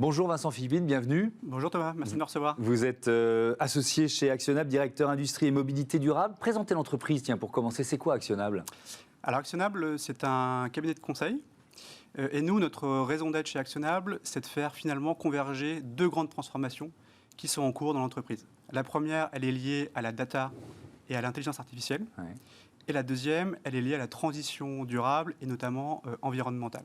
Bonjour Vincent Philippine, bienvenue. Bonjour Thomas, merci de me recevoir. Vous êtes associé chez Actionable, directeur industrie et mobilité durable. Présentez l'entreprise, tiens, pour commencer, c'est quoi Actionable? Alors Actionable, c'est un cabinet de conseil. Et nous, notre raison d'être chez Actionable, c'est de faire finalement converger deux grandes transformations qui sont en cours dans l'entreprise. La première, elle est liée à la data et à l'intelligence artificielle. Ouais. Et la deuxième, elle est liée à la transition durable et notamment environnementale.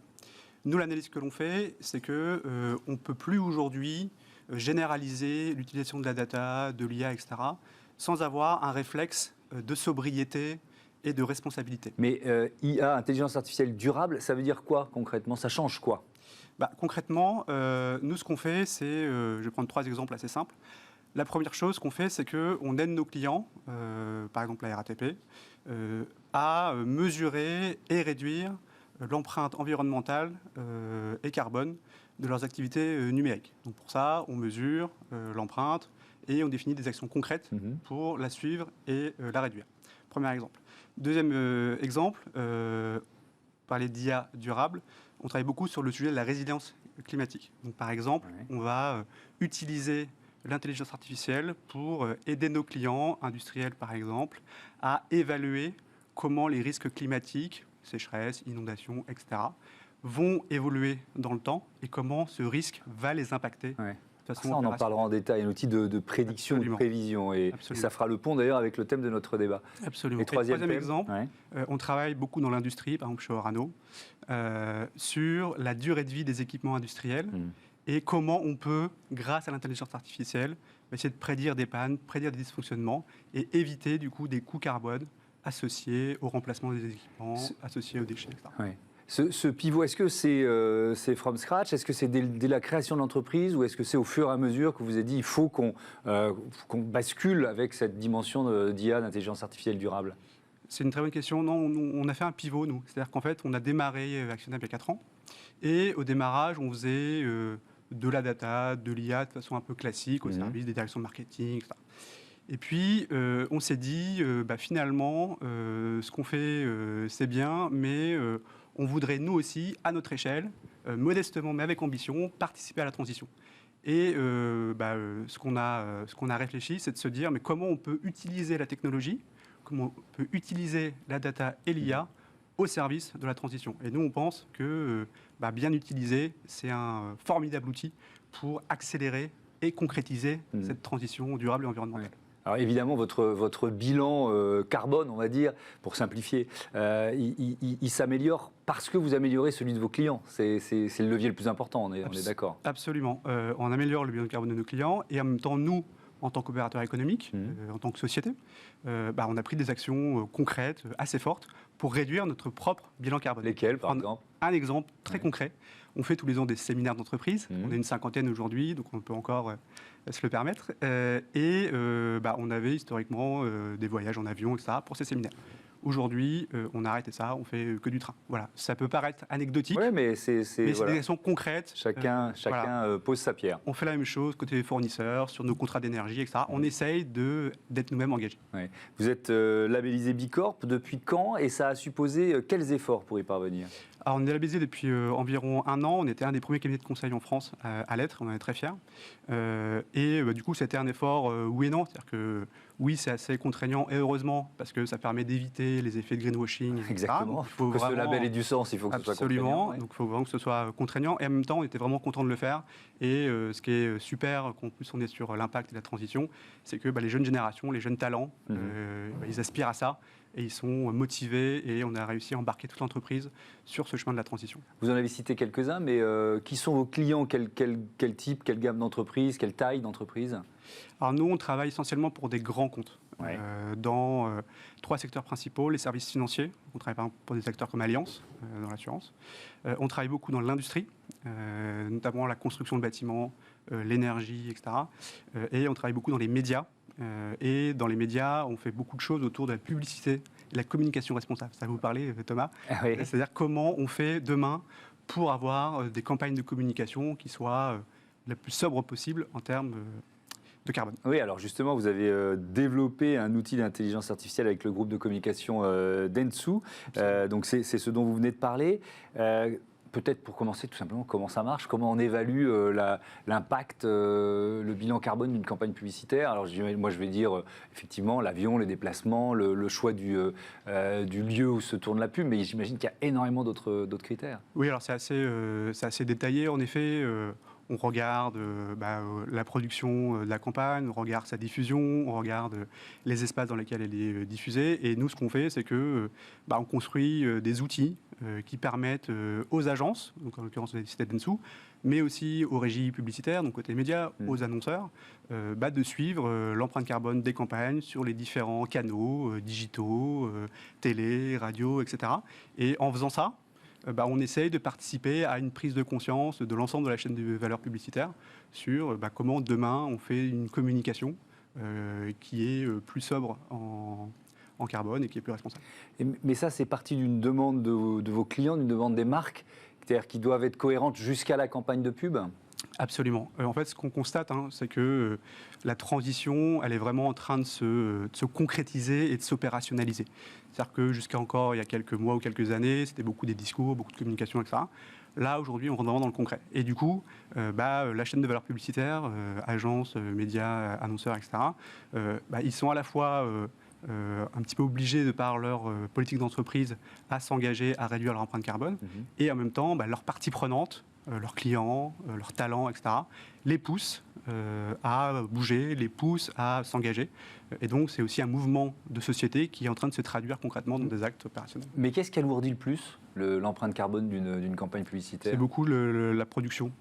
Nous, l'analyse que l'on fait, c'est qu'on ne peut plus aujourd'hui généraliser l'utilisation de la data, de l'IA, etc., sans avoir un réflexe de sobriété et de responsabilité. Mais IA, intelligence artificielle durable, ça veut dire quoi concrètement? Ça change quoi? Concrètement, nous, ce qu'on fait, c'est, je vais prendre 3 exemples assez simples. La première chose qu'on fait, c'est qu'on aide nos clients, par exemple la RATP, à mesurer et réduire l'empreinte environnementale et carbone de leurs activités numériques. Donc pour ça, on mesure l'empreinte et on définit des actions concrètes pour la suivre et la réduire. Premier exemple. Deuxième exemple, parler d'IA durable, on travaille beaucoup sur le sujet de la résilience climatique. Donc par exemple, on va utiliser l'intelligence artificielle pour aider nos clients industriels, par exemple, à évaluer comment les risques climatiques, sécheresse, inondations, etc., vont évoluer dans le temps et comment ce risque va les impacter. Ouais. De façon Ça, on en parlera en détail, un outil de prédiction, de prévision. Et ça fera le pont d'ailleurs avec le thème de notre débat. Absolument. Et troisième exemple, on travaille beaucoup dans l'industrie, par exemple chez Orano, sur la durée de vie des équipements industriels et comment on peut, grâce à l'intelligence artificielle, essayer de prédire des pannes, prédire des dysfonctionnements et éviter du coup des coûts carbone associés au remplacement des équipements, associés aux déchets, etc. Ouais. Ce pivot, est-ce que c'est from scratch? Est-ce que c'est dès la création de l'entreprise ou est-ce que c'est au fur et à mesure que vous avez dit il faut qu'on bascule avec cette dimension d'IA, d'intelligence artificielle durable? C'est une très bonne question. Non, on a fait un pivot, nous. C'est-à-dire qu'en fait, on a démarré Actionable il y a 4 ans. Et au démarrage, on faisait de la data, de l'IA de façon un peu classique, au service des directions de marketing, etc. Et puis, on s'est dit, finalement, ce qu'on fait, c'est bien, mais on voudrait, nous aussi, à notre échelle, modestement, mais avec ambition, participer à la transition. Et ce qu'on a réfléchi, c'est de se dire, mais comment on peut utiliser la technologie, comment on peut utiliser la data et l'IA au service de la transition. Et nous, on pense que bien utilisé, c'est un formidable outil pour accélérer et concrétiser cette transition durable et environnementale. Ouais. Alors évidemment, votre bilan carbone, on va dire, pour simplifier, il s'améliore parce que vous améliorez celui de vos clients. C'est le levier le plus important, on est d'accord. Absolument. On améliore le bilan carbone de nos clients et en même temps, nous, en tant qu'opérateur économique, en tant que société, on a pris des actions concrètes, assez fortes, pour réduire notre propre bilan carbone. Lesquelles, par exemple? Un exemple très concret. On fait tous les ans des séminaires d'entreprise. On est une 50aine aujourd'hui, donc on peut encore se le permettre. On avait historiquement des voyages en avion, etc., pour ces séminaires. Aujourd'hui, on a arrêté ça, on fait que du train. Voilà, ça peut paraître anecdotique, mais c'est des actions concrètes. Chacun pose sa pierre. On fait la même chose côté fournisseurs, sur nos contrats d'énergie, etc. On essaye d'être nous-mêmes engagés. Ouais. Vous êtes labellisé Bicorp depuis quand et ça a supposé quels efforts pour y parvenir? Alors, on est labellisé depuis environ 1 an. On était un des premiers cabinets de conseil en France à l'être. On en est très fiers. Du coup, c'était un effort oui et non. C'est-à-dire que oui, c'est assez contraignant et heureusement parce que ça permet d'éviter les effets de greenwashing. Exactement. Il faut que ce label ait du sens. Il faut que ce soit contraignant. Absolument. Donc, il faut vraiment que ce soit contraignant. Et en même temps, on était vraiment content de le faire. Et ce qui est super, qu'en plus on est sur l'impact et la transition, c'est que les jeunes générations, les jeunes talents, ils aspirent à ça. Et ils sont motivés et on a réussi à embarquer toute l'entreprise sur ce chemin de la transition. Vous en avez cité quelques-uns, mais qui sont vos clients? Quel type, quelle gamme d'entreprise, quelle taille d'entreprise? Alors nous, on travaille essentiellement pour des grands comptes, dans 3 secteurs principaux. Les services financiers, on travaille par exemple pour des acteurs comme Allianz, dans l'assurance. On travaille beaucoup dans l'industrie, notamment la construction de bâtiments, l'énergie, etc. Et on travaille beaucoup dans les médias. Et dans les médias, on fait beaucoup de choses autour de la publicité et de la communication responsable. Ça va vous parler, Thomas. Oui. C'est-à-dire comment on fait demain pour avoir des campagnes de communication qui soient la plus sobre possible en termes de carbone. Oui, alors justement, vous avez développé un outil d'intelligence artificielle avec le groupe de communication Dentsu. Donc c'est ce dont vous venez de parler. peut-être pour commencer, tout simplement, comment ça marche, comment on évalue l'impact, le bilan carbone d'une campagne publicitaire. Alors, moi, je vais dire, effectivement, l'avion, les déplacements, le choix du lieu où se tourne la pub, mais j'imagine qu'il y a énormément d'autres critères. Oui, alors c'est assez détaillé, en effet. On regarde la production de la campagne, on regarde sa diffusion, on regarde les espaces dans lesquels elle est diffusée. Et nous, ce qu'on fait, c'est que on construit des outils qui permettent aux agences, donc en l'occurrence les cités Densu, mais aussi aux régies publicitaires, donc côté médias, aux annonceurs, de suivre l'empreinte carbone des campagnes sur les différents canaux digitaux, télé, radio, etc. Et en faisant ça, on essaye de participer à une prise de conscience de l'ensemble de la chaîne de valeur publicitaire sur comment demain on fait une communication qui est plus sobre en carbone et qui est plus responsable. Mais ça, c'est parti d'une demande de vos clients, d'une demande des marques, c'est-à-dire qui doivent être cohérentes jusqu'à la campagne de pub? Absolument. En fait, ce qu'on constate, c'est que la transition, elle est vraiment en train de se concrétiser et de s'opérationnaliser. C'est-à-dire que jusqu'à encore il y a quelques mois ou quelques années, c'était beaucoup des discours, beaucoup de communication, etc. Là, aujourd'hui, on rentre vraiment dans le concret. Et du coup, la chaîne de valeur publicitaire, agences, médias, annonceurs, etc., ils sont à la fois un petit peu obligés, de par leur politique d'entreprise, à s'engager à réduire leur empreinte carbone, et en même temps, leurs parties prenantes, leurs clients, leurs talents, etc., les poussent à bouger, les poussent à s'engager. Et donc, c'est aussi un mouvement de société qui est en train de se traduire concrètement dans des actes opérationnels. Mais qu'est-ce qui alourdit le plus l'empreinte carbone d'une campagne publicitaire? C'est beaucoup la production,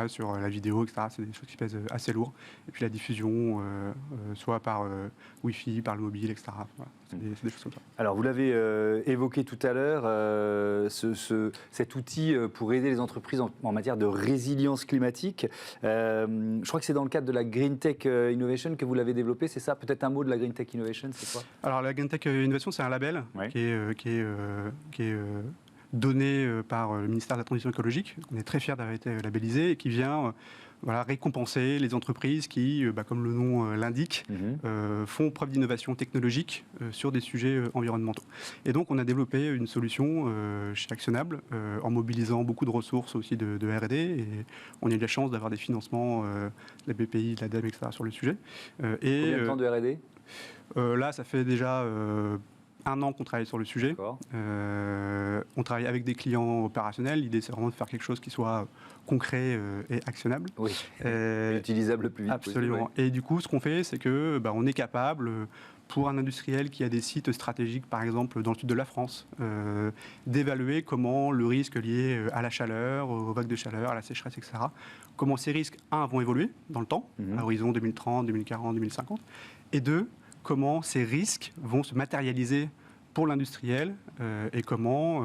sur la vidéo, etc. C'est des choses qui pèsent assez lourd. Et puis la diffusion, soit par Wi-Fi, par le mobile, etc. Voilà. C'est des choses comme ça. Alors, vous l'avez évoqué tout à l'heure, cet outil pour aider les entreprises en matière de résilience climatique. Je crois que c'est dans le cadre de la Green Tech Innovation que vous l'avez développé, c'est ça? Peut-être un mot de la Green Tech Innovation, c'est quoi? Alors, la Green Tech Innovation, c'est un label qui est donné par le ministère de la Transition écologique. On est très fiers d'avoir été labellisé et qui vient récompenser les entreprises qui, comme le nom l'indique, font preuve d'innovation technologique sur des sujets environnementaux. Et donc, on a développé une solution chez Actionnable en mobilisant beaucoup de ressources aussi de R&D. Et on a eu la chance d'avoir des financements de la BPI, de l'ADEME, etc. sur le sujet. Combien de temps de R&D? Là, ça fait déjà 1 an qu'on travaille sur le sujet. On travaille avec des clients opérationnels. L'idée, c'est vraiment de faire quelque chose qui soit concret et actionnable. Oui, utilisable le plus vite. Absolument. Possible, oui. Et du coup, ce qu'on fait, c'est que on est capable, pour un industriel qui a des sites stratégiques, par exemple dans le sud de la France, d'évaluer comment le risque lié à la chaleur, aux vagues de chaleur, à la sécheresse, etc., comment ces risques, vont évoluer dans le temps, à horizon 2030, 2040, 2050, et 2, comment ces risques vont se matérialiser pour l'industriel et comment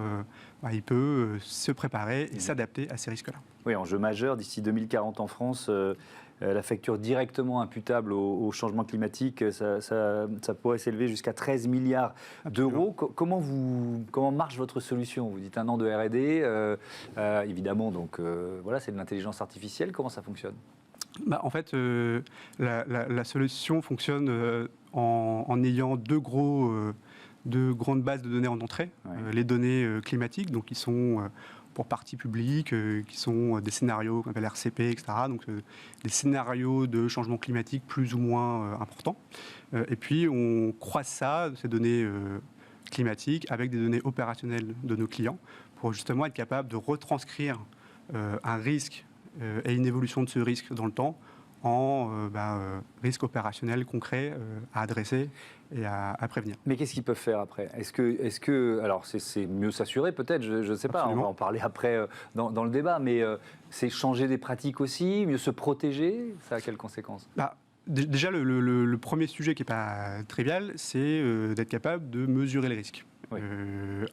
il peut se préparer et s'adapter à ces risques-là. Oui, enjeu majeur, d'ici 2040 en France, la facture directement imputable au changement climatique, ça pourrait s'élever jusqu'à 13 milliards d'euros. Comment marche votre solution? Vous dites 1 an de R&D, évidemment, donc c'est de l'intelligence artificielle. Comment ça fonctionne? En fait, la solution fonctionne en ayant deux grandes bases de données en entrée. Les données climatiques, donc qui sont pour partie publique, qui sont des scénarios qu'on appelle RCP, etc. Donc des scénarios de changement climatique plus ou moins importants. Et puis on croise ça, ces données climatiques, avec des données opérationnelles de nos clients, pour justement être capable de retranscrire un risque et une évolution de ce risque dans le temps en risque opérationnel concret à adresser et à prévenir. Mais qu'est-ce qu'ils peuvent faire après? Est-ce que alors c'est mieux s'assurer peut-être, je ne sais pas, on va en parler après dans le débat, mais c'est changer des pratiques aussi, mieux se protéger, ça a quelles conséquences? Déjà, le premier sujet qui n'est pas trivial, c'est d'être capable de mesurer les risques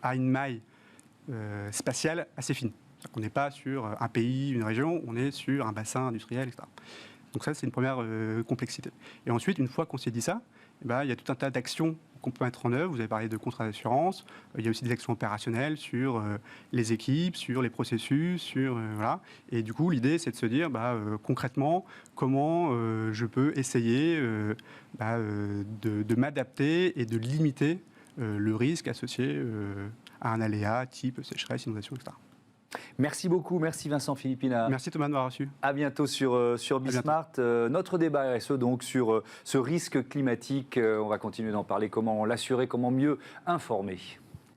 à une maille spatiale assez fine. On n'est pas sur un pays, une région, on est sur un bassin industriel, etc. Donc ça, c'est une première complexité. Et ensuite, une fois qu'on s'est dit ça, il y a tout un tas d'actions qu'on peut mettre en œuvre. Vous avez parlé de contrats d'assurance. Il y a aussi des actions opérationnelles sur les équipes, sur les processus, voilà. Et du coup, l'idée, c'est de se dire concrètement comment je peux essayer de m'adapter et de limiter le risque associé à un aléa type sécheresse, inondation, etc. Merci beaucoup, merci Vincent Philippina. Merci Thomas de m'avoir reçu. À bientôt sur Bismart. Notre débat RSE donc sur ce risque climatique. On va continuer d'en parler, comment l'assurer, comment mieux informer.